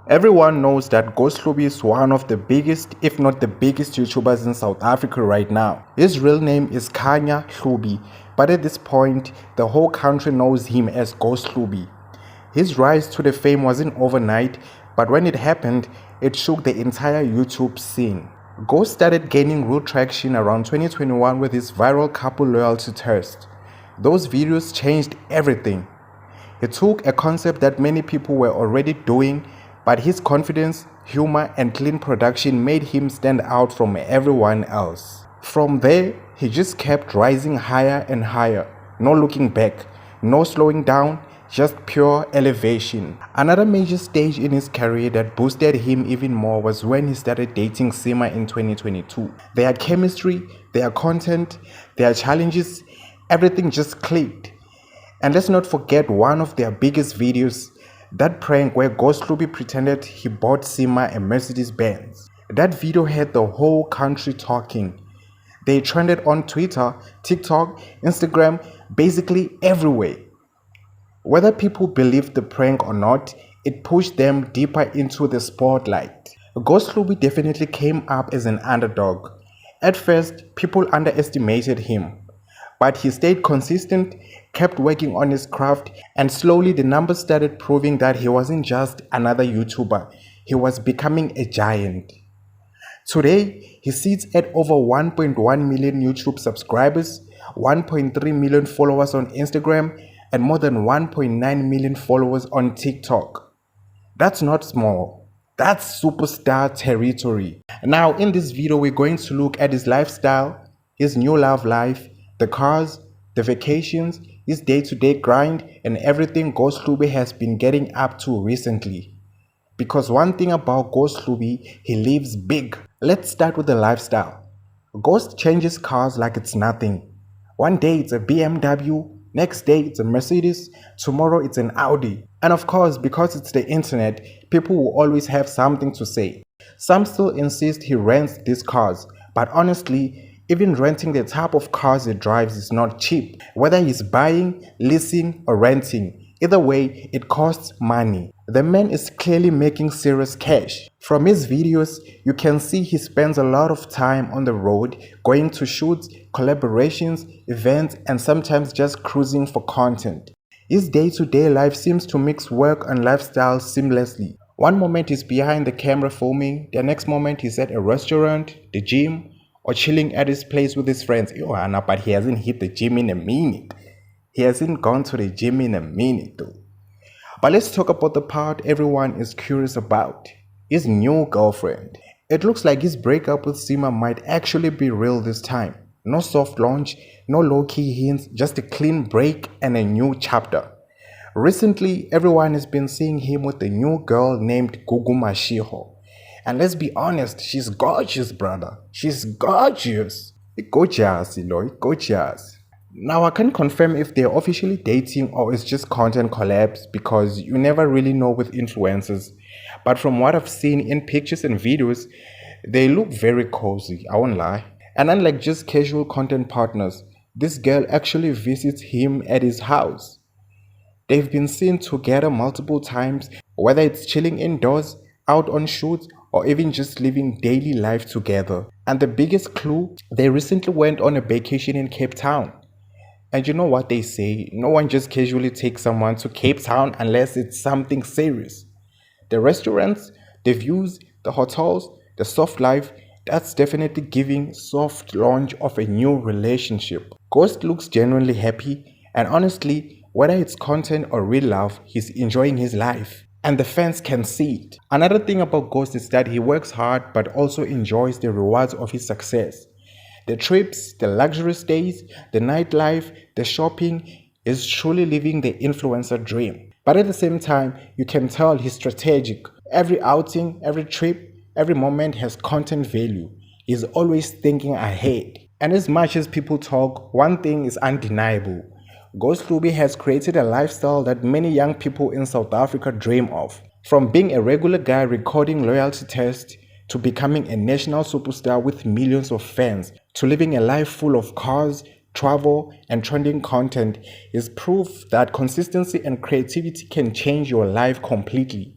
Everyone knows that Ghost Hlubi is one of the biggest, if not the biggest YouTubers in South Africa right now. His real name is Khanya Hlubi, but at this point, the whole country knows him as Ghost Hlubi. His rise to the fame wasn't overnight, but when it happened, it shook the entire YouTube scene. Ghost started gaining real traction around 2021 with his viral couple loyalty test. Those videos changed everything. He took a concept that many people were already doing, but his confidence, humor, and clean production made him stand out from everyone else. From there, he just kept rising higher and higher, no looking back, no slowing down, just pure elevation. Another major stage in his career that boosted him even more was when he started dating Sima in 2022. Their chemistry, their content, their challenges, everything just clicked. And let's not forget one of their biggest videos, that prank where Ghost Hlubi pretended he bought Sima a Mercedes-Benz. That video had the whole country talking. They trended on Twitter, TikTok, Instagram, basically everywhere. Whether people believed the prank or not, it pushed them deeper into the spotlight. Ghost Hlubi definitely came up as an underdog. At first, people underestimated him. But he stayed consistent, kept working on his craft, and slowly the numbers started proving that he wasn't just another YouTuber, he was becoming a giant. Today, he sits at over 1.1 million YouTube subscribers, 1.3 million followers on Instagram, and more than 1.9 million followers on TikTok. That's not small. That's superstar territory. Now, in this video, we're going to look at his lifestyle, his new love life, the cars, the vacations, his day-to-day grind, and everything Ghost Hlubi has been getting up to recently. Because one thing about Ghost Hlubi, he lives big. Let's start with the lifestyle. Ghost changes cars like it's nothing. One day it's a BMW, next day it's a Mercedes, tomorrow it's an Audi. And of course, because it's the internet, people will always have something to say. Some still insist he rents these cars, but honestly, even renting the type of cars he drives is not cheap. Whether he's buying, leasing, or renting, either way, it costs money. The man is clearly making serious cash. From his videos, you can see he spends a lot of time on the road, going to shoots, collaborations, events, and sometimes just cruising for content. His day-to-day life seems to mix work and lifestyle seamlessly. One moment he's behind the camera filming, the next moment he's at a restaurant, the gym, or chilling at his place with his friends. But he hasn't hit the gym in a minute. He hasn't gone to the gym in a minute though. But let's talk about the part everyone is curious about. His new girlfriend. It looks like his breakup with Sima might actually be real this time. No soft launch, no low-key hints, just a clean break and a new chapter. Recently, everyone has been seeing him with a new girl named Gugu Mashiho. And let's be honest, she's gorgeous, brother. She's gorgeous. Gorgeous, Eloy, gorgeous. Now, I can't confirm if they're officially dating or it's just content collabs because you never really know with influencers. But from what I've seen in pictures and videos, they look very cozy, I won't lie. And unlike just casual content partners, this girl actually visits him at his house. They've been seen together multiple times, whether it's chilling indoors, out on shoots, or even just living daily life together. And the biggest clue, they recently went on a vacation in Cape Town. And you know what they say, no one just casually takes someone to Cape Town unless it's something serious. The restaurants, the views, the hotels, the soft life, that's definitely giving soft launch of a new relationship. Ghost looks genuinely happy, and honestly, whether it's content or real love, he's enjoying his life. And the fans can see it. Another thing about Ghost is that he works hard but also enjoys the rewards of his success. The trips, the luxury stays, the nightlife, the shopping, is truly living the influencer dream. But at the same time, you can tell he's strategic. Every outing, every trip, every moment has content value. He's always thinking ahead. And as much as people talk, one thing is undeniable. Ghost Hlubi has created a lifestyle that many young people in South Africa dream of. From being a regular guy recording loyalty tests, to becoming a national superstar with millions of fans, to living a life full of cars, travel, and trending content, is proof that consistency and creativity can change your life completely.